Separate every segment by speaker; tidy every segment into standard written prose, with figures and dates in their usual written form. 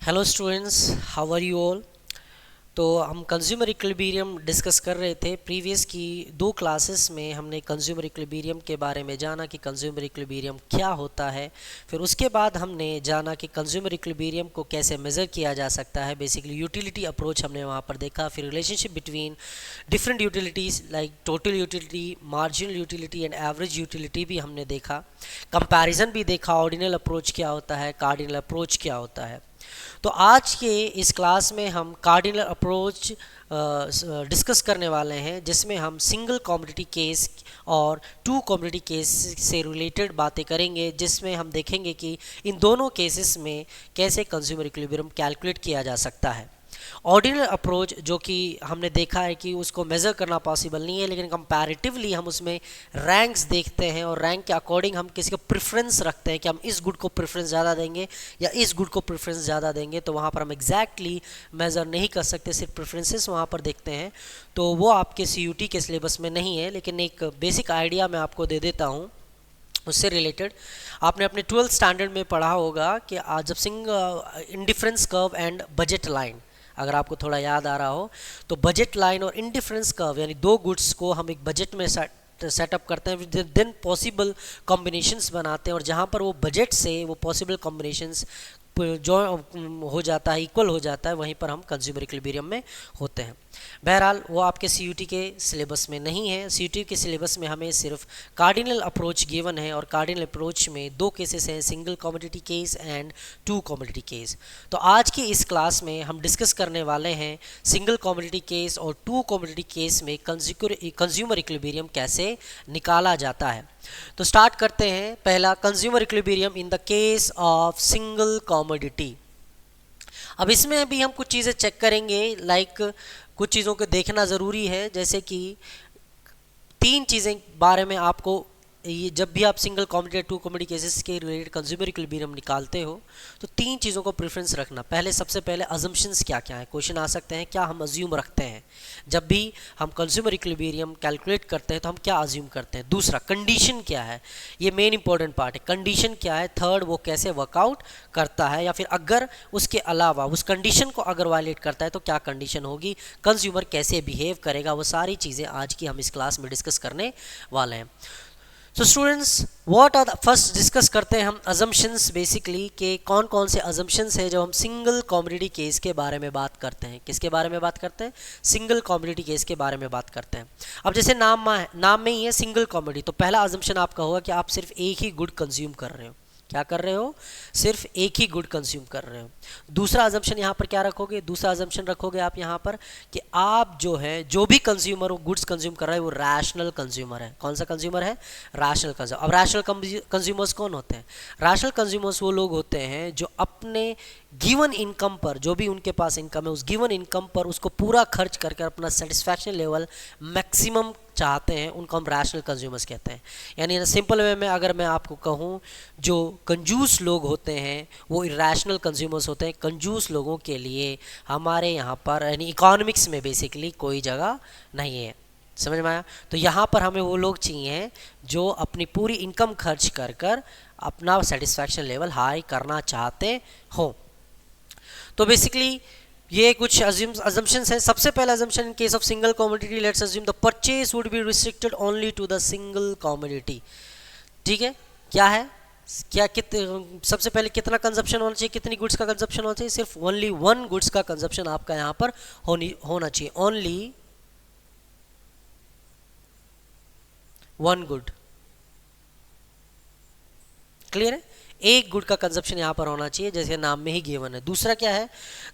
Speaker 1: Hello students, how are you all. तो हम consumer equilibrium discuss कर रहे थे। प्रीवियस की दो क्लासेस में हमने कंज्यूमर इक्विलिब्रियम के बारे में जाना कि कंज्यूमर इक्विलिब्रियम क्या होता है। फिर उसके बाद हमने जाना कि कंज्यूमर इक्विलिब्रियम को कैसे मेज़र किया जा सकता है। बेसिकली यूटिलिटी अप्रोच हमने वहाँ पर देखा। फिर relationship between different utilities like total utility, marginal utility and average utility भी हमने देखा। कंपैरिजन भी देखा, ऑर्डिनल अप्रोच क्या होता है, कार्डिनल अप्रोच क्या होता है। तो आज के इस क्लास में हम कार्डिनल अप्रोच डिस्कस करने वाले हैं, जिसमें हम सिंगल कमोडिटी केस और टू कमोडिटी केस से रिलेटेड बातें करेंगे, जिसमें हम देखेंगे कि इन दोनों केसेस में कैसे कंज्यूमर इक्विलिब्रियम कैलकुलेट किया जा सकता है। ऑर्डिनल अप्रोच जो कि हमने देखा है कि उसको मेज़र करना पॉसिबल नहीं है, लेकिन कंपैरेटिवली हम उसमें रैंक्स देखते हैं और रैंक के अकॉर्डिंग हम किसी को प्रेफरेंस रखते हैं कि हम इस गुड को प्रेफरेंस ज़्यादा देंगे या इस गुड को प्रेफरेंस ज़्यादा देंगे। तो वहाँ पर हम एग्जैक्टली मेज़र नहीं कर सकते, सिर्फ प्रेफरेंसेस वहाँ पर देखते हैं। तो वो आपके CUT के सिलेबस में नहीं है, लेकिन एक बेसिक आइडिया मैं आपको दे देता हूँ। उससे रिलेटेड आपने अपने 12th स्टैंडर्ड में पढ़ा होगा कि आज जब indifference curve and budget line, अगर आपको थोड़ा याद आ रहा हो, तो बजट लाइन और इंडिफरेंस कर्व यानी दो गुड्स को हम एक बजट में सेटअप करते हैं, देन पॉसिबल कॉम्बिनेशंस बनाते हैं, और जहाँ पर वो बजट से वो पॉसिबल कॉम्बिनेशंस जो हो जाता है, इक्वल हो जाता है, वहीं पर हम कंज्यूमर इक्विलिब्रियम में होते हैं। बहरहाल वो आपके CUT के सिलेबस में नहीं है। CUT के सिलेबस में हमें सिर्फ कार्डिनल अप्रोच गिवन है, और कार्डिनल अप्रोच में दो केसेस हैं, single commodity case and two commodity case. तो आज की इस क्लास में हम डिस्कस करने वाले हैं सिंगल कमोडिटी केस और टू कमोडिटी केस में कंज्यूमर इक्विलिब्रियम कैसे निकाला जाता है। तो स्टार्ट करते हैं। पहला, consumer equilibrium in the case of single commodity. अब इसमें भी हम कुछ चीज़ें चेक करेंगे, लाइक कुछ चीज़ों को देखना ज़रूरी है, जैसे कि तीन चीज़ें बारे में आपको, ये जब भी आप single commodity two commodity cases के रिलेटेड कंज्यूमर इक्विलिब्रियम निकालते हो तो तीन चीज़ों को प्रेफरेंस रखना। सबसे पहले अजम्पशंस क्या क्या है, क्वेश्चन आ सकते हैं, क्या हम अज्यूम रखते हैं जब भी हम कंज्यूमर इक्विलिब्रियम कैलकुलेट करते हैं, तो हम क्या अज्यूम करते हैं। दूसरा, कंडीशन क्या है, ये मेन इंपॉर्टेंट पार्ट है, कंडीशन क्या है। थर्ड, वो कैसे वर्कआउट करता है, या फिर अगर उसके अलावा उस कंडीशन को अगर वायलेट करता है तो क्या कंडीशन होगी, कंज्यूमर कैसे बिहेव करेगा। वो सारी चीज़ें आज की हम इस क्लास में डिस्कस करने वाले हैं। So students, what are first discuss करते हैं हम अजम्पशंस, बेसिकली के कौन कौन से अजम्पशंस है जब हम सिंगल कमोडिटी केस के बारे में बात करते हैं। किसके बारे में बात करते हैं? सिंगल कमोडिटी केस के बारे में बात करते हैं। अब जैसे नाम में ही है सिंगल कमोडिटी, तो पहला अजम्पशन आपका होगा कि आप सिर्फ एक ही गुड कंज्यूम कर रहे हो। क्या कर रहे हो? सिर्फ एक ही गुड कंज्यूम कर रहे हो। दूसरा अजम्पशन यहाँ पर क्या रखोगे? दूसरा अजम्पशन रखोगे आप यहाँ पर कि आप जो है, जो भी कंज्यूमर वो गुड्स कंज्यूम कर रहा है, वो रैशनल कंज्यूमर है। कौन सा कंज्यूमर है? Rational consumer. अब रैशनल कंज्यूमर्स कौन होते हैं? रैशनल कंज्यूमर्स वो लोग होते हैं जो अपने गिवन इनकम पर, जो भी उनके पास इनकम है, उस गिवन इनकम पर उसको पूरा खर्च करके अपना सेटिस्फैक्शन लेवल मैक्सिमम चाहते हैं, उनको हम रैशनल कंज्यूमर्स कहते हैं। यानी सिंपल वे में अगर मैं आपको कहूँ, जो कंजूस लोग होते हैं वो इरैशनल कंज्यूमर्स होते हैं। कंजूस लोगों के लिए हमारे यहाँ पर यानी इकोनॉमिक्स में बेसिकली कोई जगह नहीं है। समझ में आया? तो यहाँ पर हमें वो लोग चाहिए जो अपनी पूरी इनकम खर्च कर कर अपना सेटिस्फैक्शन लेवल हाई करना चाहते हो। तो बेसिकली ये कुछ अजम्पशंस हैं। सबसे पहला assumption, in case of single commodity let's assume the purchase would be restricted only to the single commodity. ठीक है, क्या है, क्या सबसे पहले कितना कंजप्शन होना चाहिए, कितनी गुड्स का कंजप्शन होना चाहिए? सिर्फ ओनली वन गुड्स का कंजप्शन आपका यहाँ पर होना चाहिए। Only one good. क्लियर है? एक गुड का कंजप्शन यहाँ पर होना चाहिए, जैसे नाम में ही गिवन है। दूसरा क्या है?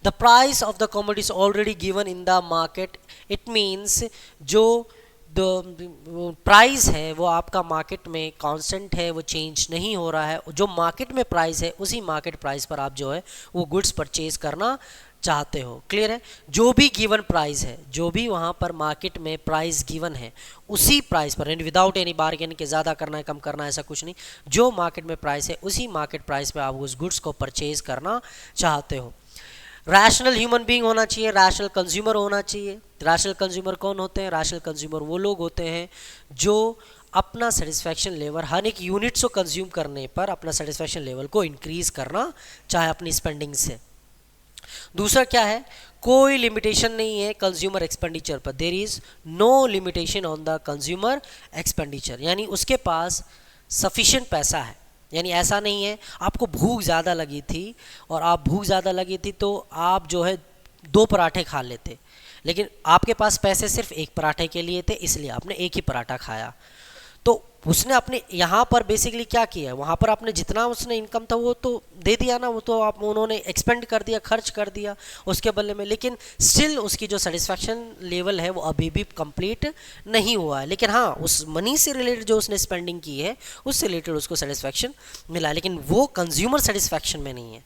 Speaker 1: The price of the commodity is already given in the market. It means जो प्राइस है वो आपका मार्केट में कांस्टेंट है, वो चेंज नहीं हो रहा है। जो मार्केट में प्राइस है उसी मार्केट प्राइस पर आप जो है वो गुड्स परचेज करना चाहते हो। क्लियर है? जो भी गिवन प्राइस है, जो भी वहाँ पर मार्केट में प्राइस गिवन है, उसी प्राइस पर, एंड विदाउट एनी बार्गेन के ज़्यादा करना है कम करना है ऐसा कुछ नहीं, जो मार्केट में प्राइस है उसी मार्केट प्राइस पे आप उस गुड्स को परचेज करना चाहते हो। रैशनल ह्यूमन बीइंग होना चाहिए, रैशनल कंज्यूमर होना चाहिए। रैशनल कंज्यूमर कौन होते हैं? रैशनल कंज्यूमर वो लोग होते हैं जो अपना सेटिस्फैक्शन लेवल हर एक यूनिट्स को कंज्यूम करने पर अपना सेटिस्फैक्शन लेवल को इंक्रीज करना चाहे अपनी स्पेंडिंग से। दूसरा क्या है, कोई लिमिटेशन नहीं है कंज्यूमर एक्सपेंडिचर पर, there is no limitation on the consumer expenditure, यानी उसके पास सफिशिएंट पैसा है। यानी ऐसा नहीं है आपको भूख ज़्यादा लगी थी और आप भूख ज़्यादा लगी थी तो आप जो है 2 पराठे खा लेते, लेकिन आपके पास पैसे सिर्फ एक पराठे के लिए थे इसलिए आपने एक ही पराठा खाया। तो उसने अपने यहाँ पर बेसिकली क्या किया, वहाँ पर आपने जितना उसने इनकम था वो तो दे दिया ना, वो तो आप उन्होंने एक्सपेंड कर दिया, खर्च कर दिया उसके बदले में, लेकिन स्टिल उसकी जो सेटिस्फैक्शन लेवल है वो अभी भी कंप्लीट नहीं हुआ है। लेकिन हाँ, उस मनी से रिलेटेड जो उसने स्पेंडिंग की है उससे रिलेटेड उसको सेटिस्फैक्शन मिला, लेकिन वो कंज्यूमर सेटिस्फैक्शन में नहीं है।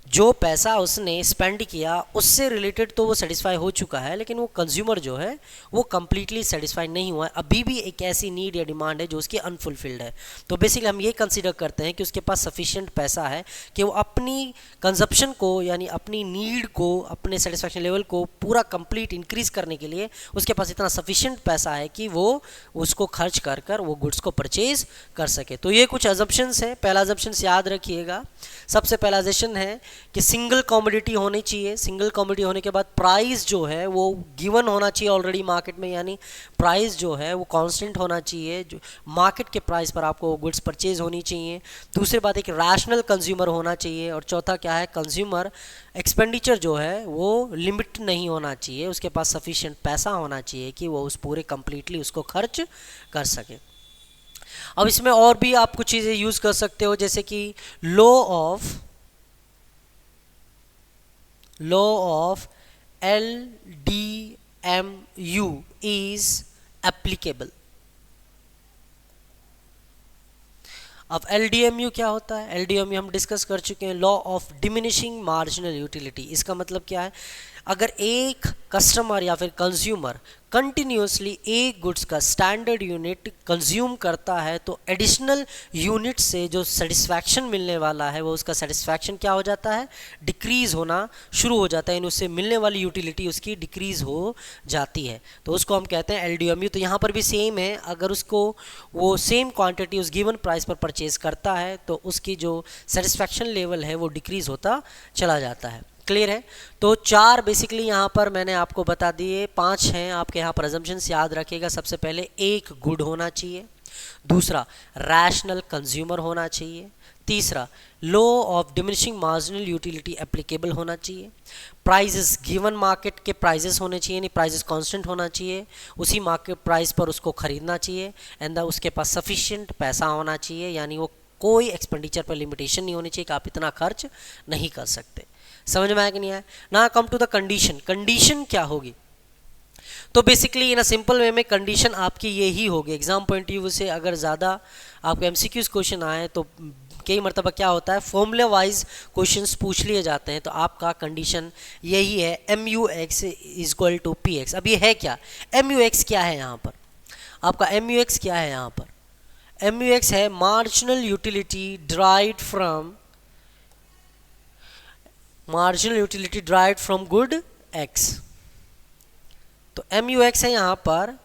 Speaker 1: जो पैसा उसने स्पेंड किया उससे रिलेटेड तो वो सेटिस्फाई हो चुका है, लेकिन वो कंज्यूमर जो है वो कम्प्लीटली सेटिस्फाई नहीं हुआ है, अभी भी एक ऐसी नीड या डिमांड है जो उसकी अनफुलफिल्ड है। तो बेसिकली हम ये कंसीडर करते हैं कि उसके पास सफिशिएंट पैसा है कि वो अपनी कंजप्शन को यानी अपनी नीड को, अपने सेटिस्फैक्शन लेवल को पूरा कंप्लीट इंक्रीज करने के लिए उसके पास इतना सफिशिएंट पैसा है कि वो उसको खर्च कर कर वो गुड्स को परचेज कर सके। तो ये कुछ अजम्पशंस है। पहला अजम्पशंस याद रखिएगा, सबसे पहला अजम्पशन है कि सिंगल कमोडिटी होनी चाहिए। सिंगल कमोडिटी होने के बाद प्राइस जो है वो गिवन होना चाहिए ऑलरेडी मार्केट में, यानी प्राइस जो है वो कांस्टेंट होना चाहिए, जो मार्केट के प्राइस पर आपको गुड्स परचेज होनी चाहिए। दूसरी बात एक रैशनल कंज्यूमर होना चाहिए, और चौथा क्या है, कंज्यूमर एक्सपेंडिचर जो है वो लिमिट नहीं होना चाहिए, उसके पास सफिशिएंट पैसा होना चाहिए कि वो उस पूरे कंप्लीटली उसको खर्च कर सके। अब इसमें और भी आप कुछ चीज़ें यूज़ कर सकते हो, जैसे कि law of LDMU is applicable। अब LDMU क्या होता है? LDMU हम डिस्कस कर चुके हैं, law of diminishing marginal utility. इसका मतलब क्या है, अगर एक कस्टमर या फिर कंज्यूमर कंटिन्यूसली एक गुड्स का स्टैंडर्ड यूनिट कंज्यूम करता है तो एडिशनल यूनिट से जो सेटिस्फैक्शन मिलने वाला है वो उसका सेटिस्फैक्शन क्या हो जाता है, डिक्रीज होना शुरू हो जाता है, यानी उससे मिलने वाली यूटिलिटी उसकी डिक्रीज हो जाती है, तो उसको हम कहते हैं LDMU। तो यहाँ पर भी सेम है, अगर उसको वो सेम क्वांटिटी उस गिवन प्राइस पर परचेज करता है तो उसकी जो सेटिस्फैक्शन लेवल है वो डिक्रीज होता चला जाता है। क्लियर है? तो 4 बेसिकली यहाँ पर मैंने आपको बता दिए, 5 हैं आपके यहाँ पर अजम्पशंस याद रखिएगा। सबसे पहले एक गुड होना चाहिए, दूसरा रैशनल कंज्यूमर होना चाहिए, तीसरा law of diminishing marginal utility applicable होना चाहिए, प्राइजेस गिवन मार्केट के प्राइजेस होने चाहिए, यानी प्राइजेस कांस्टेंट होना चाहिए, उसी मार्केट प्राइस पर उसको खरीदना चाहिए, एंड उसके पास सफिशिएंट पैसा होना चाहिए, यानी वो कोई एक्सपेंडिचर पर लिमिटेशन नहीं होनी चाहिए कि आप इतना खर्च नहीं कर सकते। समझ में आया कि नहीं आया ना? Come to the condition. Condition क्या होगी? तो basically in a simple way में कंडीशन आपकी यही होगी। एग्जाम पॉइंट ऑफ व्यू से अगर ज़्यादा आपको MCQs क्वेश्चन आए तो कई मरतबा क्या होता है, फॉर्मूला वाइज क्वेश्चंस पूछ लिए जाते हैं, तो आपका कंडीशन यही है, MUX इक्वल टू PX। अब ये है क्या, MUX क्या है यहाँ पर? आपका MUX क्या है यहाँ पर? MUX है marginal utility derived from good X। तो MUX है यहाँ पर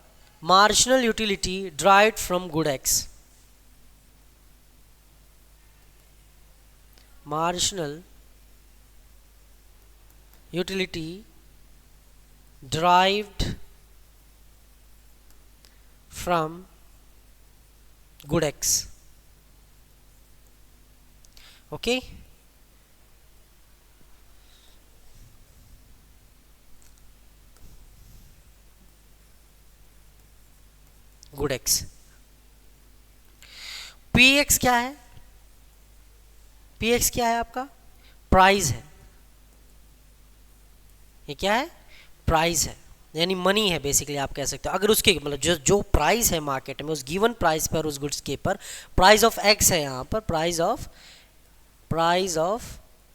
Speaker 1: marginal utility derived from good X। Marginal utility derived from good X। Okay, good X। PX क्या है? PX क्या है आपका? प्राइस है। ये क्या है? प्राइस है, यानी मनी है बेसिकली आप कह सकते हो। अगर उसके मतलब जो प्राइस है मार्केट में उस गिवन प्राइस पर उस गुड्स के पर प्राइस ऑफ X है यहाँ पर, price of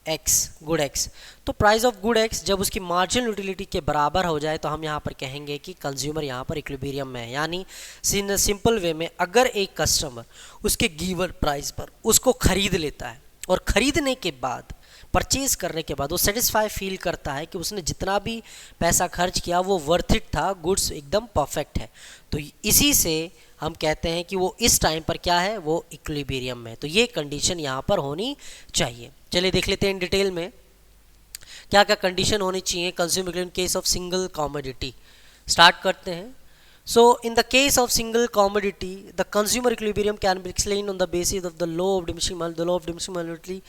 Speaker 1: X good X। तो प्राइस ऑफ गुड X जब उसकी मार्जिनल यूटिलिटी के बराबर हो जाए तो हम यहाँ पर कहेंगे कि कंज्यूमर यहाँ पर इक्विलिब्रियम में है। यानी सिंपल वे में अगर एक कस्टमर उसके गिवन प्राइस पर उसको खरीद लेता है और खरीदने के बाद परचेज करने के बाद वो सेटिस्फाई फील करता है कि उसने जितना भी पैसा खर्च किया वो वर्थ इट था, गुड्स एकदम परफेक्ट है, तो इसी से हम कहते हैं कि वो इस टाइम पर क्या है, वो इक्विलिब्रियम में है। तो ये कंडीशन यहाँ पर होनी चाहिए। चलिए देख लेते हैं इन डिटेल में। क्या क्या कंडीशन होनी चाहिए consumer equilibrium case of single commodity. Start करते हैं। So in the case of single commodity, the consumer equilibrium can be explained on the basis of the law of diminishing marginality, the law of diminishing marginality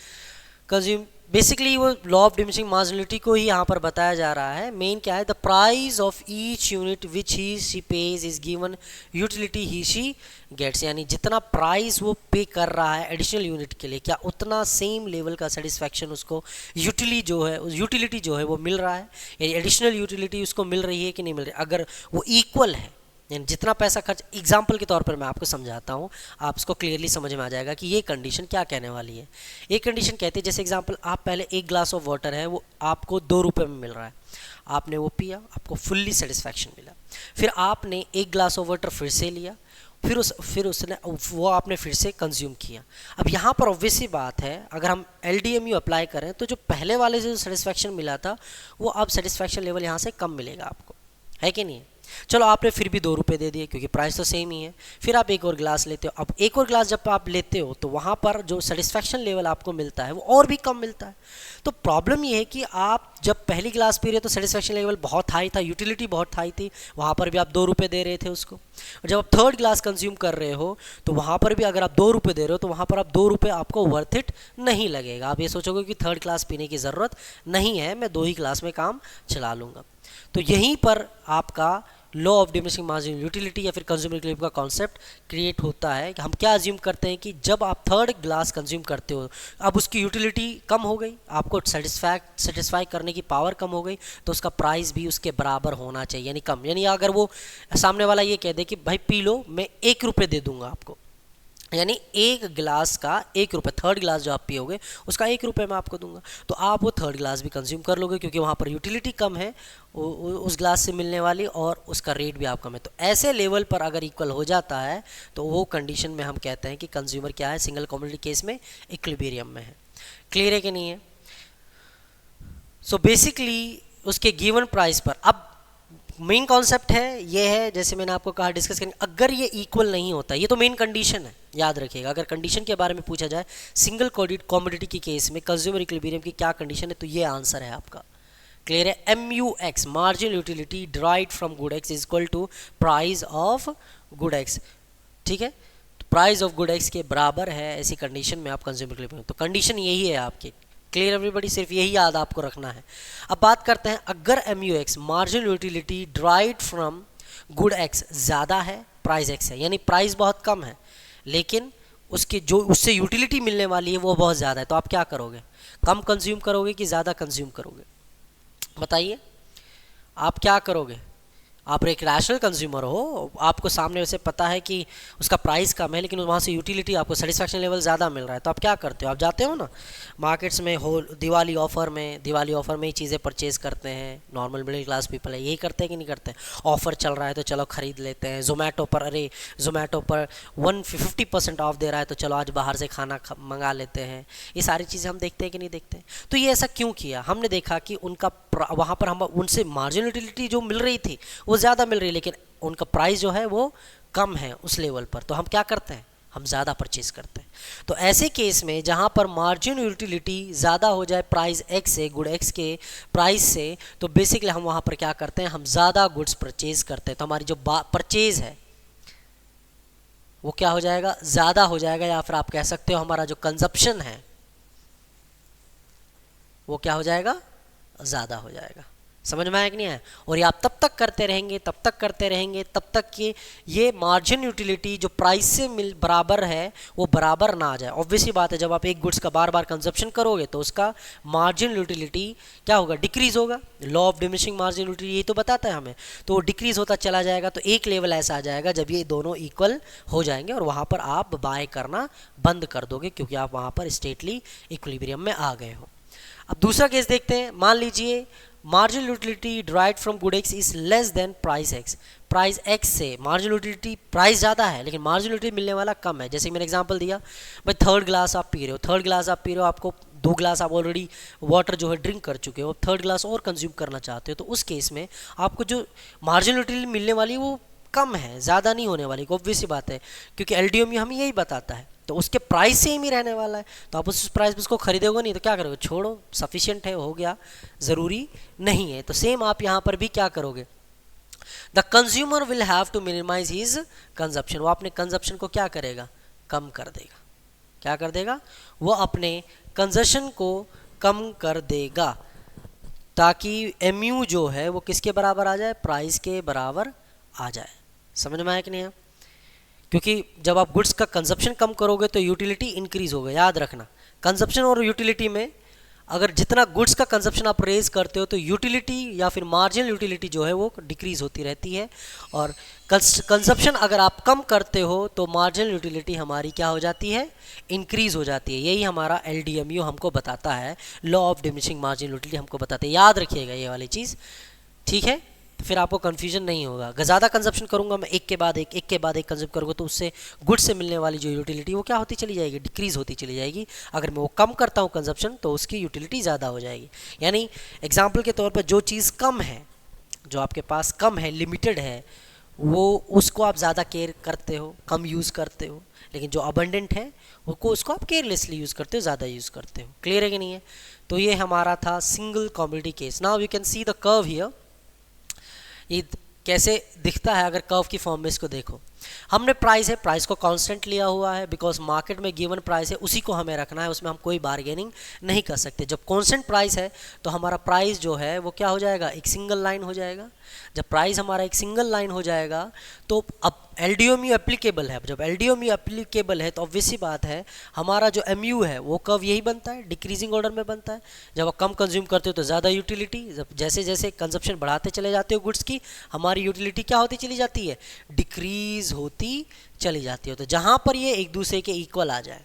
Speaker 1: consume basically वो law of diminishing मार्जिनलिटी को ही यहाँ पर बताया जा रहा है। Main क्या है, the price of each unit which he she pays is given utility he she gets, यानी जितना प्राइस वो पे कर रहा है एडिशनल यूनिट के लिए, क्या उतना सेम लेवल का सेटिस्फैक्शन उसको यूटिलिटी जो है वो मिल रहा है, यानी एडिशनल यूटिलिटी उसको मिल रही है कि नहीं मिल रही। अगर वो इक्वल है, यानी जितना पैसा खर्च, एग्जाम्पल के तौर पर मैं आपको समझाता हूँ, आप इसको क्लियरली समझ में आ जाएगा कि ये कंडीशन क्या कहने वाली है। एक कंडीशन कहती है, जैसे एग्जाम्पल, आप पहले एक ग्लास ऑफ वाटर है वो आपको 2 रुपये में मिल रहा है, आपने वो पिया, आपको फुल्ली सेटिस्फैक्शन मिला। फिर आपने एक ग्लास ऑफ वाटर फिर से लिया, फिर उसने वो आपने फिर से कंज्यूम किया। अब यहाँ पर ऑब्वियस सी बात है, अगर हम LDMU अप्लाई करें तो जो पहले वाले से जो सेटिस्फैक्शन मिला था वो अब सेटिस्फैक्शन लेवल यहाँ से कम मिलेगा आपको, है कि नहीं है। चलो आपने फिर भी 2 रुपये दे दिए क्योंकि प्राइस तो सेम ही है। फिर आप एक और गिलास लेते हो। अब एक और गिलास जब आप लेते हो तो वहाँ पर जो सेटिस्फैक्शन लेवल आपको मिलता है वो और भी कम मिलता है। तो प्रॉब्लम ये है कि आप जब पहली गिलास पी रहे हो तो सेटिस्फैक्शन लेवल बहुत हाई था, यूटिलिटी बहुत हाई थी, वहाँ पर भी आप 2 रुपये दे रहे थे उसको। और जब आप थर्ड गिलास कंज्यूम कर रहे हो तो वहाँ पर भी अगर आप 2 रुपये दे रहे हो तो वहाँ पर आप 2 रुपये आपको वर्थ इट नहीं लगेगा। आप ये सोचोगे कि थर्ड क्लास पीने की ज़रूरत नहीं है, मैं 2 ही क्लास में काम चला लूँगा। तो यहीं पर आपका law of diminishing marginal utility या फिर कंज्यूमर इक्विलिब्रियम का कॉन्सेप्ट क्रिएट होता है कि हम क्या अज्यूम करते हैं कि जब आप थर्ड ग्लास कंज्यूम करते हो, अब उसकी यूटिलिटी कम हो गई, आपको सेटिस्फाई करने की पावर कम हो गई, तो उसका प्राइस भी उसके बराबर होना चाहिए, यानी कम। यानी अगर वो सामने वाला ये कह दे कि भाई पी लो, मैं 1 रुपये दे दूंगा आपको, यानी एक गिलास का 1 रुपये, थर्ड गिलास जो आप पियोगे उसका 1 रुपये मैं आपको दूंगा, तो आप वो थर्ड गिलास भी कंज्यूम कर लोगे क्योंकि वहाँ पर यूटिलिटी कम है उस गिलास से मिलने वाली और उसका रेट भी आप कम है। तो ऐसे लेवल पर अगर इक्वल हो जाता है तो वो कंडीशन में हम कहते हैं कि कंज्यूमर क्या है, सिंगल कमोडिटी केस में इक्विलिब्रियम में है। क्लियर है कि नहीं है। सो बेसिकली उसके गिवन प्राइस पर अब मेन कॉन्सेप्ट है ये है, जैसे मैंने आपको कहा डिस्कस करेंगे, अगर ये इक्वल नहीं होता, ये तो मेन कंडीशन है, याद रखिएगा। अगर कंडीशन के बारे में पूछा जाए सिंगल कमोडिटी की केस में कंज्यूमर इक्विलिब्रियम की क्या कंडीशन है, तो ये आंसर है आपका। क्लियर है। MUX marginal utility derived from good X is equal to price of good X. ठीक है, तो प्राइस ऑफ गुड एक्स के बराबर है, ऐसी कंडीशन में आप कंज्यूमर इक्विलिब्रियम, तो कंडीशन यही है आपकी। क्लियर एवरीबॉडी, सिर्फ यही याद आपको रखना है। अब बात करते हैं, अगर MUX marginal utility derived from good x ज़्यादा है, प्राइस एक्स है, यानी प्राइस बहुत कम है लेकिन उसकी जो उससे यूटिलिटी मिलने वाली है वो बहुत ज़्यादा है, तो आप क्या करोगे, कम कंज्यूम करोगे कि ज़्यादा कंज्यूम करोगे, बताइए आप क्या करोगे। आप एक रैशनल कंज्यूमर हो, आपको सामने वैसे पता है कि उसका प्राइस कम है लेकिन वहाँ से यूटिलिटी आपको सेटिस्फैक्शन लेवल ज़्यादा मिल रहा है, तो आप क्या करते हो, आप जाते हो ना मार्केट्स में, हो दिवाली ऑफ़र में ही चीज़ें परचेज़ करते हैं। नॉर्मल मिडिल क्लास पीपल है, यही करते हैं कि नहीं करते, ऑफ़र चल रहा है तो चलो ख़रीद लेते हैं। ज़ोमैटो पर 150% ऑफ दे रहा है तो चलो आज बाहर से खाना मंगा लेते हैं। ये सारी चीज़ें हम देखते हैं कि नहीं देखते। तो ये ऐसा क्यों किया, हमने देखा कि उनका वहाँ पर हम उनसे मार्जिनल यूटिलिटी जो मिल रही थी वो ज़्यादा मिल रही है लेकिन उनका प्राइस जो है वो कम है उस लेवल पर, तो हम क्या करते हैं, हम ज़्यादा परचेज करते हैं। तो ऐसे केस में जहाँ पर मार्जिनल यूटिलिटी ज़्यादा हो जाए प्राइस एक्स से, गुड एक्स के प्राइस से, तो बेसिकली हम वहाँ पर क्या करते हैं, हम ज़्यादा गुड्स परचेज करते हैं। तो हमारी जो परचेज है वो क्या हो जाएगा, ज़्यादा हो जाएगा, या फिर आप कह सकते हो हमारा जो कंजप्शन है वो क्या हो जाएगा, ज़्यादा हो जाएगा। समझ में आया कि नहीं है। और ये आप तब तक करते रहेंगे तब तक कि ये मार्जिन यूटिलिटी जो प्राइस से बराबर है वो बराबर ना आ जाए। ऑब्वियसली बात है, जब आप एक गुड्स का बार बार कंजप्शन करोगे तो उसका मार्जिन यूटिलिटी क्या होगा, डिक्रीज होगा। Law of diminishing margin utility यही तो बताता है हमें, तो वो डिक्रीज होता चला जाएगा। तो एक लेवल ऐसा आ जाएगा जब ये दोनों इक्वल हो जाएंगे और वहाँ पर आप बाय करना बंद कर दोगे क्योंकि आप वहाँ पर स्टेटली इक्विलिब्रियम में आ गए हो। अब दूसरा केस देखते हैं। मान लीजिए marginal utility derived from good X is less than price x. Price x से मार्जिनल यूटिलिटी प्राइस ज़्यादा है लेकिन मार्जिनल यूटिलिटी मिलने वाला कम है। जैसे मैंने एग्जांपल दिया, भाई थर्ड ग्लास आप पी रहे हो, आपको 2 ग्लास आप ऑलरेडी वाटर जो है ड्रिंक कर चुके हो, थर्ड ग्लास और कंज्यूम करना चाहते हो, तो उस केस में आपको जो मार्जिनल यूटिलिटी मिलने वाली वो कम है, ज़्यादा नहीं होने वाली। ऑब्वियस सी बात है क्योंकि LDMU हमें यही बताता है। तो उसके प्राइस सेम ही रहने वाला है, तो आप उस प्राइस पे उसको खरीदोगे नहीं तो क्या करोगे, छोड़ो, सफिशिएंट है, हो गया, ज़रूरी नहीं है। तो सेम आप यहाँ पर भी क्या करोगे, the consumer will have to minimise his consumption, वो अपने कंजप्शन को क्या करेगा, कम कर देगा। क्या कर देगा, वो अपने कंजप्शन को कम कर देगा, ताकि एमयू जो है वो किसके बराबर आ जाए, प्राइस के बराबर आ जाए। समझ में आया कि नहीं है? क्योंकि जब आप गुड्स का कंजप्शन कम करोगे तो यूटिलिटी इंक्रीज होगा। याद रखना, कंजप्शन और यूटिलिटी में अगर जितना गुड्स का कंजप्शन आप रेज करते हो तो यूटिलिटी या फिर मार्जिनल यूटिलिटी जो है वो डिक्रीज होती रहती है, और कंजप्शन अगर आप कम करते हो तो मार्जिनल यूटिलिटी हमारी क्या हो जाती है, इंक्रीज हो जाती है। यही हमारा LDMU हमको बताता है, law of diminishing marginal utility हमको बताते हैं। याद रखिएगा ये वाली चीज़, ठीक है? तो फिर आपको कन्फ्यूजन नहीं होगा। अगर ज़्यादा कंजप्शन करूंगा मैं, एक के बाद एक कंज्यूम करूँगा, तो उससे गुड से मिलने वाली जो यूटिलिटी वो क्या होती चली जाएगी, डिक्रीज होती चली जाएगी। अगर मैं वो कम करता हूँ कंजप्शन तो उसकी यूटिलिटी ज़्यादा हो जाएगी। यानी एग्जाम्पल के तौर पर जो चीज़ कम है, जो आपके पास कम है, लिमिटेड है, वो उसको आप ज़्यादा केयर करते हो, कम यूज़ करते हो, लेकिन जो अबंडेंट है उसको आप केयरलेसली यूज़ करते हो, ज़्यादा यूज़ करते हो। क्लियर है कि नहीं है? तो ये हमारा था single commodity case. Now you can see the curve here, ये कैसे दिखता है अगर कर्व की फॉर्म में इसको देखो। हमने प्राइस है, प्राइस को कांस्टेंट लिया हुआ है, बिकॉज मार्केट में गिवन प्राइस है उसी को हमें रखना है, उसमें हम कोई बार्गेनिंग नहीं कर सकते। जब कांस्टेंट प्राइस है तो हमारा प्राइस जो है वो क्या हो जाएगा, एक सिंगल लाइन हो जाएगा। जब प्राइस हमारा एक सिंगल लाइन हो जाएगा तो अब LDMU एप्लीकेबल है। जब LDMU एप्लीकेबल है तो ऑब्वियस सी बात है हमारा जो MU है वो कर्व यही बनता है, डिक्रीजिंग ऑर्डर में बनता है। जब आप कम कंज्यूम करते हो तो ज़्यादा यूटिलिटी, जब जैसे जैसे कंजप्शन बढ़ाते चले जाते हो गुड्स की, हमारी यूटिलिटी क्या होती चली जाती है, डिक्रीज होती चली जाती है। तो जहाँ पर ये एक दूसरे के इक्वल आ जाए।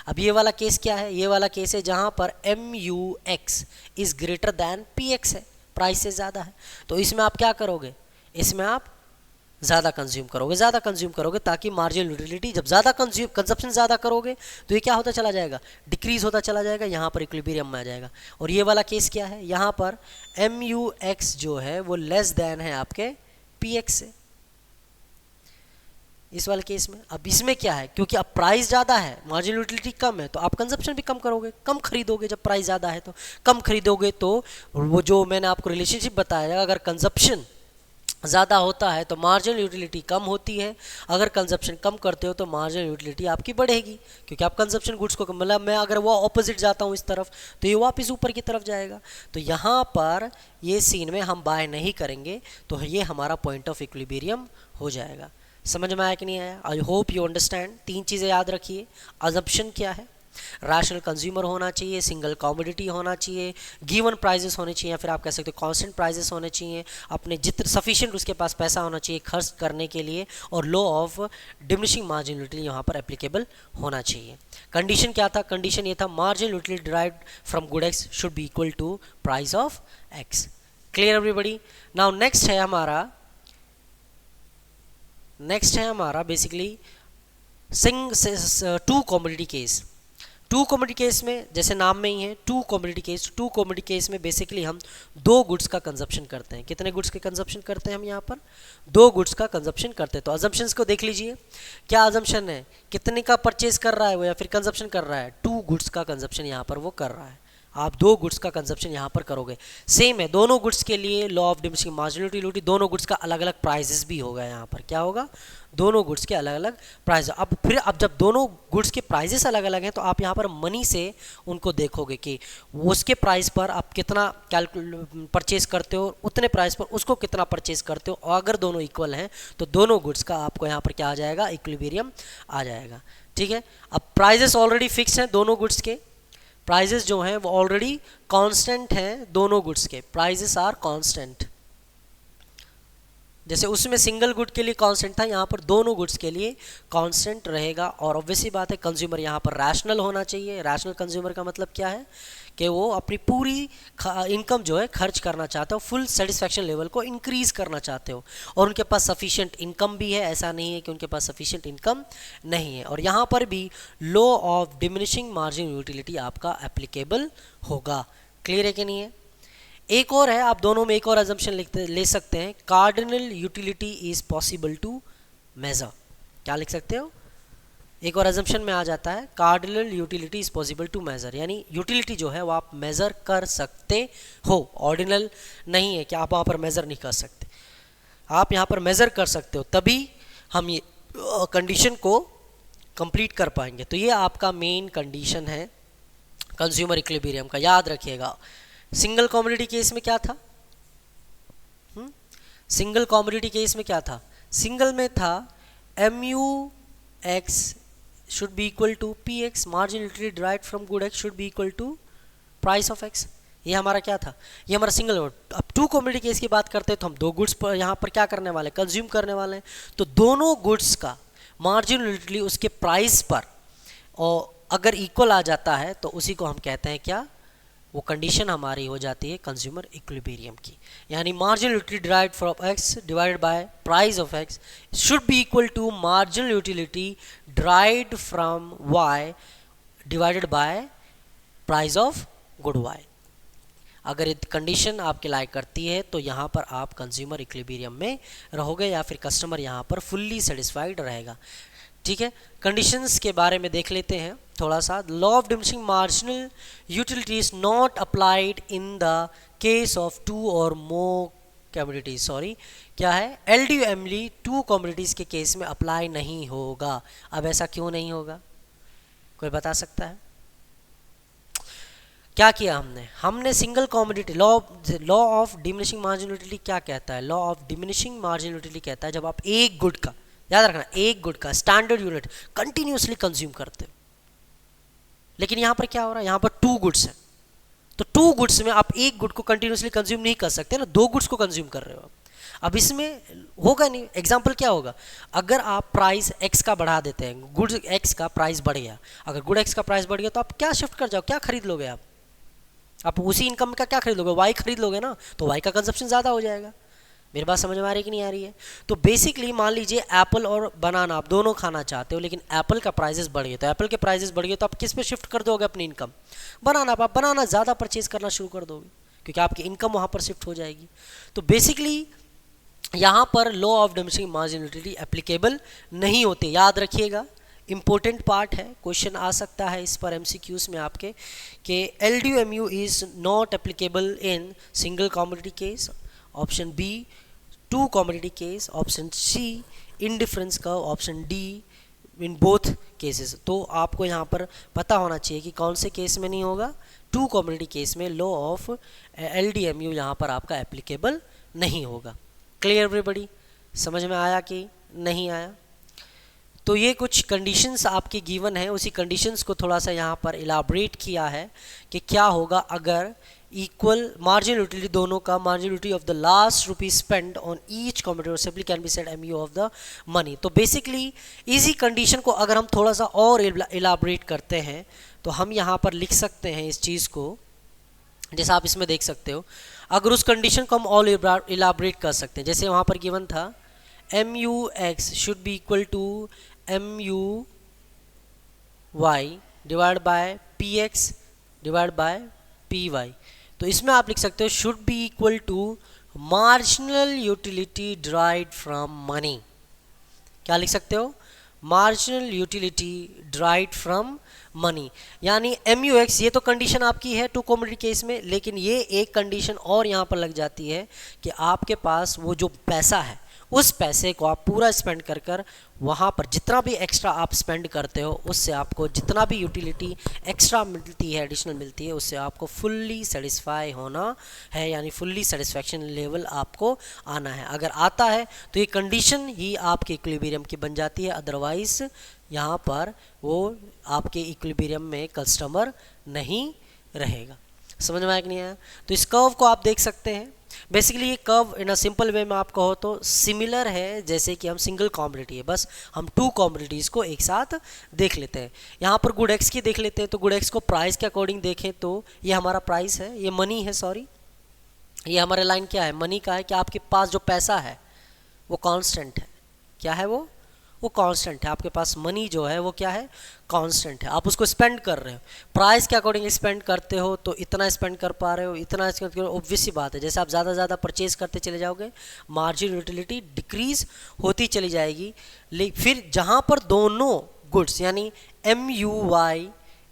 Speaker 1: अब ये वाला केस क्या है, ये वाला केस है जहाँ पर MUX is greater than PX है, प्राइस से ज़्यादा है। तो इसमें आप क्या करोगे, इसमें आप ज़्यादा कंज्यूम करोगे, ज़्यादा कंज्यूम करोगे, ताकि मार्जिनल यूटिलिटी, जब ज़्यादा कंजप्शन ज़्यादा करोगे तो ये क्या होता चला जाएगा, डिक्रीज होता चला जाएगा, यहाँ पर इक्विलिब्रियम में आ जाएगा। और ये वाला केस क्या है, यहाँ पर MUX जो है वो लेस देन है आपके PX से, इस वाले केस में। अब इसमें क्या है, क्योंकि अब प्राइस ज़्यादा है, मार्जिनल यूटिलिटी कम है, तो आप कंजप्शन भी कम करोगे, कम खरीदोगे। जब प्राइस ज़्यादा है तो कम खरीदोगे, तो वो जो मैंने आपको रिलेशनशिप बताया, अगर कंजप्शन ज़्यादा होता है तो मार्जिनल यूटिलिटी कम होती है, अगर कंजप्शन कम करते हो तो मार्जिनल यूटिलिटी आपकी बढ़ेगी, क्योंकि आप कंजप्शन गुड्स को, मतलब मैं अगर वो ऑपोजिट जाता हूँ इस तरफ तो ये वापस ऊपर की तरफ जाएगा। तो यहाँ पर ये सीन में हम बाय नहीं करेंगे, तो ये हमारा पॉइंट ऑफ इक्विलिब्रियम हो जाएगा। समझ में आया कि नहीं आया? I hope you understand. 3 चीज़ें याद रखिए, अजम्पशन क्या है, रैशनल कंज्यूमर होना चाहिए, सिंगल कमोडिटी होना चाहिए, गिवन प्राइजेस होने चाहिए, या फिर आप कह सकते हो कांस्टेंट प्राइजेस होने चाहिए, अपने जितना सफिशिएंट उसके पास पैसा होना चाहिए खर्च करने के लिए, और law of diminishing marginal utility यहाँ पर एप्लीकेबल होना चाहिए। कंडीशन क्या था, कंडीशन ये था marginal utility derived from good X should be equal to price of X. Clear everybody? Now next है हमारा basically two commodity case. Two commodity case में जैसे नाम में ही है टू कमोडिटी केस में बेसिकली हम 2 गुड्स का कंजप्शन करते हैं। कितने गुड्स के कंजप्शन करते हैं हम यहाँ पर? 2 गुड्स का कंजप्शन करते हैं। तो अजम्पशंस को देख लीजिए, क्या अजम्पशन है, कितने का परचेज कर रहा है वो या फिर कंजप्शन कर रहा है, 2 गुड्स का कंजप्शन यहाँ पर वो कर रहा है। आप 2 गुड्स का कंजप्शन यहाँ पर करोगे, सेम है दोनों गुड्स के लिए law of diminishing marginal utility, दोनों गुड्स का अलग अलग प्राइजेस भी होगा। यहाँ पर क्या होगा, दोनों गुड्स के अलग अलग प्राइस। अब जब दोनों गुड्स के प्राइजेस अलग अलग हैं तो आप यहाँ पर मनी से उनको देखोगे कि उसके प्राइस पर आप कितना परचेज करते हो, उतने प्राइस पर उसको कितना परचेज करते हो, और अगर दोनों इक्वल हैं तो दोनों गुड्स का आपको यहाँ पर क्या आ जाएगा, इक्विलिब्रियम आ जाएगा। ठीक है, अब प्राइजेस ऑलरेडी फिक्स हैं, दोनों गुड्स के प्राइजेस जो हैं वो ऑलरेडी कांस्टेंट हैं, दोनों गुड्स के प्राइजेस आर कांस्टेंट। जैसे उसमें सिंगल गुड के लिए कांस्टेंट था, यहाँ पर दोनों गुड्स के लिए कांस्टेंट रहेगा। और ऑब्वियसली बात है कंज्यूमर यहाँ पर रैशनल होना चाहिए। रैशनल कंज्यूमर का मतलब क्या है कि वो अपनी पूरी इनकम जो है खर्च करना चाहते हो, फुल सेटिस्फैक्शन लेवल को इंक्रीज करना चाहते हो, और उनके पास सफिशिएंट इनकम भी है, ऐसा नहीं है कि उनके पास सफिशिएंट इनकम नहीं है। और यहाँ पर भी law of diminishing margin utility आपका एप्लीकेबल होगा। क्लियर है कि नहीं है? एक और है, आप दोनों में एक और अजम्पशन ले सकते हैं, cardinal utility is possible to measure. क्या लिख सकते हो? एक और एजम्पशन में आ जाता है cardinal utility is possible to measure, यानी यूटिलिटी जो है वो आप मेजर कर सकते हो, ऑर्डिनल नहीं है कि आप वहाँ पर मेजर नहीं कर सकते, आप यहाँ पर मेजर कर सकते हो, तभी हम ये कंडीशन को कंप्लीट कर पाएंगे। तो ये आपका मेन कंडीशन है कंज्यूमर इक्विलिब्रियम का, याद रखिएगा। सिंगल कमोडिटी केस में क्या था? सिंगल कमोडिटी केस में क्या था? सिंगल में था MUX should be equal to PX, margin utility derived from good X should be equal to price of X। ये हमारा क्या था? ये हमारा सिंगल। अब टू कमोडिटी केस की बात करते हैं तो हम दो गुड्स पर यहाँ पर क्या करने वाले हैं? कंज्यूम करने वाले हैं। तो दोनों गुड्स का मार्जिन यूटिलिटी उसके प्राइस पर और अगर इक्वल आ जाता है तो उसी को हम कहते हैं क्या? वो कंडीशन हमारी हो जाती है कंज्यूमर इक्विलिब्रियम की, यानी marginal utility derived from X divided by price of X should be equal to marginal utility derived from Y divided by price of good Y. अगर ये कंडीशन आपके लायक करती है तो यहाँ पर आप कंज्यूमर इक्विलिब्रियम में रहोगे या फिर कस्टमर यहाँ पर फुल्ली सेटिस्फाइड रहेगा। ठीक है, कंडीशंस के बारे में देख लेते हैं थोड़ा सा। Law of diminishing marginal utility is not applied in the case of two or more commodities. Sorry, क्या है? LDML टू कमोडिटीज के केस में अप्लाई नहीं होगा। अब ऐसा क्यों नहीं होगा, कोई बता सकता है? क्या किया हमने single commodity law of diminishing marginal utility क्या कहता है? Law of diminishing marginal utility कहता है जब आप एक गुड का, याद रखना, एक गुड का स्टैंडर्ड यूनिट कंटिन्यूसली कंज्यूम करते हो। लेकिन यहाँ पर क्या हो रहा है? यहाँ पर टू गुड्स हैं, तो टू गुड्स में आप एक गुड को कंटिन्यूसली कंज्यूम नहीं कर सकते ना, दो गुड्स को कंज्यूम कर रहे हो। अब इसमें होगा नहीं। एग्जाम्पल क्या होगा? अगर आप प्राइस एक्स का बढ़ा देते हैं, गुड एक्स का प्राइस बढ़ गया, अगर गुड एक्स का प्राइस बढ़ गया तो आप क्या शिफ्ट कर जाओ, क्या खरीद लोगे आप उसी इनकम का क्या खरीद लोगे? वाई खरीद लोगे ना, तो वाई का कंजप्शन ज़्यादा हो जाएगा। मेरी बात समझ में आ रही है कि नहीं आ रही है? तो बेसिकली मान लीजिए एप्पल और बनाना आप दोनों खाना चाहते हो, लेकिन एप्पल का प्राइसेस बढ़ गए, तो एप्पल के प्राइसेस बढ़ गए तो आप किस पे शिफ्ट कर दोगे अपनी इनकम? बनाना। आप बनाना ज़्यादा परचेज करना शुरू कर दोगे क्योंकि आपकी इनकम वहाँ पर शिफ्ट हो जाएगी। तो बेसिकली यहाँ पर law of diminishing marginal utility applicable नहीं होते, याद रखिएगा। इम्पोर्टेंट पार्ट है, क्वेश्चन आ सकता है इस पर MCQs में आपके कि LDMU is not applicable in single commodity case, option B two commodity case, option C indifference curve, option D in both cases. तो आपको यहाँ पर पता होना चाहिए कि कौन से केस में नहीं होगा। टू कमोडिटी केस में लॉ ऑफ LDMU यहाँ पर आपका एप्लीकेबल नहीं होगा। Clear everybody? समझ में आया कि नहीं आया? तो ये कुछ कंडीशंस आपकी गिवन है, उसी कंडीशंस को थोड़ा सा यहाँ पर इलाबरेट किया है कि क्या होगा अगर इक्वल मार्जिनल यूटिलिटी, दोनों का marginal utility of the last rupee spend on each commodity simply can be said MU of the money. तो बेसिकली इसी कंडीशन को अगर हम थोड़ा सा और इलाबरेट करते हैं तो हम यहाँ पर लिख सकते हैं इस चीज़ को, जैसे आप इसमें देख सकते हो। अगर उस कंडीशन को हम और इलाबरेट कर सकते हैं, जैसे वहाँ पर गिवन था MUX should be equal to MUY divide by PX divide by PY। तो इसमें आप लिख सकते हो should be equal to marginal utility derived from money. क्या लिख सकते हो? Marginal utility derived from money, यानी MUX। ये तो कंडीशन आपकी है टू कमोडिटी केस में, लेकिन ये एक कंडीशन और यहाँ पर लग जाती है कि आपके पास वो जो पैसा है उस पैसे को आप पूरा स्पेंड कर कर वहाँ पर जितना भी एक्स्ट्रा आप स्पेंड करते हो उससे आपको जितना भी यूटिलिटी एक्स्ट्रा मिलती है, एडिशनल मिलती है, उससे आपको फुल्ली सेटिस्फाई होना है, यानी फुल्ली सेटिस्फैक्शन लेवल आपको आना है। अगर आता है तो ये कंडीशन ही आपके इक्विलिब्रियम की बन जाती है, अदरवाइज यहाँ पर वो आपके इक्विलिब्रियम में कस्टमर नहीं रहेगा। समझ में आया कि नहीं आया? तो इस कर्व को आप देख सकते हैं। बेसिकली ये curve in a simple way में आप कहो तो सिमिलर है जैसे कि हम सिंगल कमोडिटी है, बस हम टू कमोडिटीज़ को एक साथ देख लेते हैं। यहाँ पर गुड एक्स की देख लेते हैं, तो गुड एक्स को प्राइस के अकॉर्डिंग देखें तो ये हमारा प्राइस है, ये मनी है, सॉरी ये हमारे लाइन क्या है? मनी का है कि आपके पास जो पैसा है वो कांस्टेंट है। क्या है वो कांस्टेंट है। आपके पास मनी जो है वो क्या है? कांस्टेंट है। आप उसको स्पेंड कर रहे हो, प्राइस के अकॉर्डिंग स्पेंड करते हो तो इतना स्पेंड कर पा रहे हो, इतना स्पेंड करो। ऑब्वियस सी बात है, जैसे आप ज़्यादा ज़्यादा परचेज करते चले जाओगे मार्जिन यूटिलिटी डिक्रीज होती चली जाएगी। लेकिन फिर जहाँ पर दोनों गुड्स, यानी MUY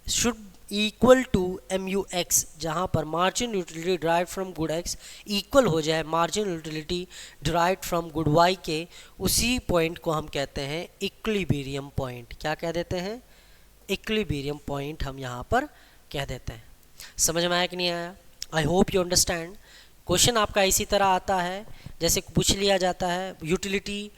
Speaker 1: should equal to MUX, जहाँ पर margin utility derived from good X equal हो जाए margin utility derived from good Y के, उसी पॉइंट को हम कहते हैं इक्विलिब्रियम पॉइंट। क्या कह देते हैं? इक्विलिब्रियम पॉइंट हम यहाँ पर कह देते हैं। समझ में आया कि नहीं आया? I hope you understand. Question आपका इसी तरह आता है, जैसे पूछ लिया जाता है यूटिलिटी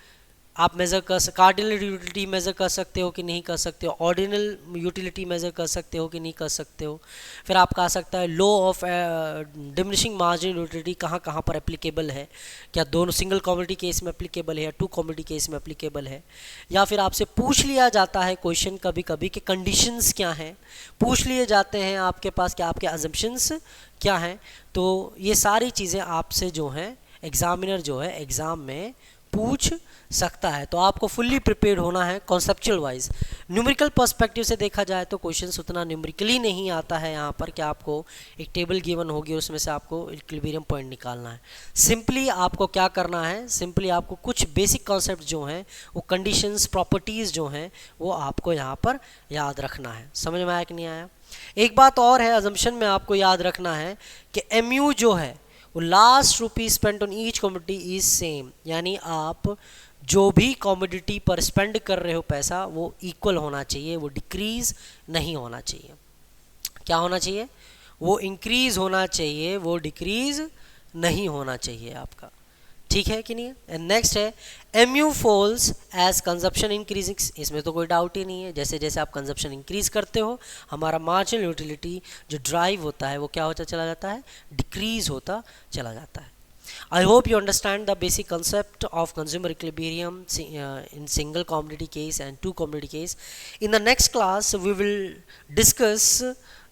Speaker 1: आप मेज़र कार्डिनल यूटिलिटी मेज़र कर सकते हो कि नहीं कर सकते हो, ऑर्डिनल यूटिलिटी मेज़र कर सकते हो कि नहीं कर सकते हो। फिर आपका आ सकता है law of diminishing margin utility कहाँ कहाँ पर एप्लीकेबल है, क्या दोनों सिंगल कमोडिटी केस में एप्लीकेबल है या टू कमोडिटी केस में एप्लीकेबल है। या फिर आपसे पूछ लिया जाता है क्वेश्चन कभी कभी कि कंडीशंस क्या हैं, पूछ लिए जाते हैं आपके पास कि आपके अजम्पशंस क्या हैं। तो ये सारी चीज़ें आपसे जो हैं एग्जामिनर जो है एग्ज़ाम में पूछ सकता है। तो आपको फुल्ली प्रिपेयर्ड होना है कॉन्सेप्चुअल वाइज। न्यूमेरिकल पर्सपेक्टिव से देखा जाए तो क्वेश्चंस उतना न्यूमेरिकली नहीं आता है यहाँ पर कि आपको एक टेबल गिवन होगी और उसमें से आपको इक्विलिब्रियम पॉइंट निकालना है। सिंपली आपको क्या करना है, सिंपली आपको कुछ बेसिक कॉन्सेप्ट जो हैं वो कंडीशंस प्रॉपर्टीज़ जो हैं वो आपको यहाँ पर याद रखना है। समझ में आया कि नहीं आया? एक बात और है, अजम्पशन में आपको याद रखना है कि MU जो है वो last rupee spend on each commodity is same, यानी आप जो भी कमोडिटी पर स्पेंड कर रहे हो पैसा वो इक्वल होना चाहिए, वो डिक्रीज नहीं होना चाहिए। क्या होना चाहिए? वो इंक्रीज होना चाहिए, वो डिक्रीज नहीं होना चाहिए आपका। ठीक है कि नहीं है? एंड नेक्स्ट है MU falls as consumption increasing, इसमें तो कोई डाउट ही नहीं है। जैसे जैसे आप कंजप्शन इंक्रीज करते हो हमारा मार्जिनल यूटिलिटी जो ड्राइव होता है वो क्या होता चला जाता है? डिक्रीज होता चला जाता है। I hope you understand the basic concept of consumer equilibrium in single commodity case and two commodity case. In the next class we will discuss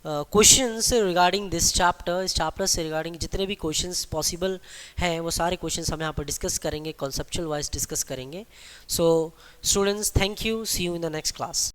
Speaker 1: questions regarding this chapter. इस चैप्टर से regarding जितने भी questions possible हैं वो सारे questions हम यहाँ पर डिस्कस करेंगे, कॉन्सेप्चुअल वाइज डिस्कस करेंगे। So students, thank you, see you in the next class.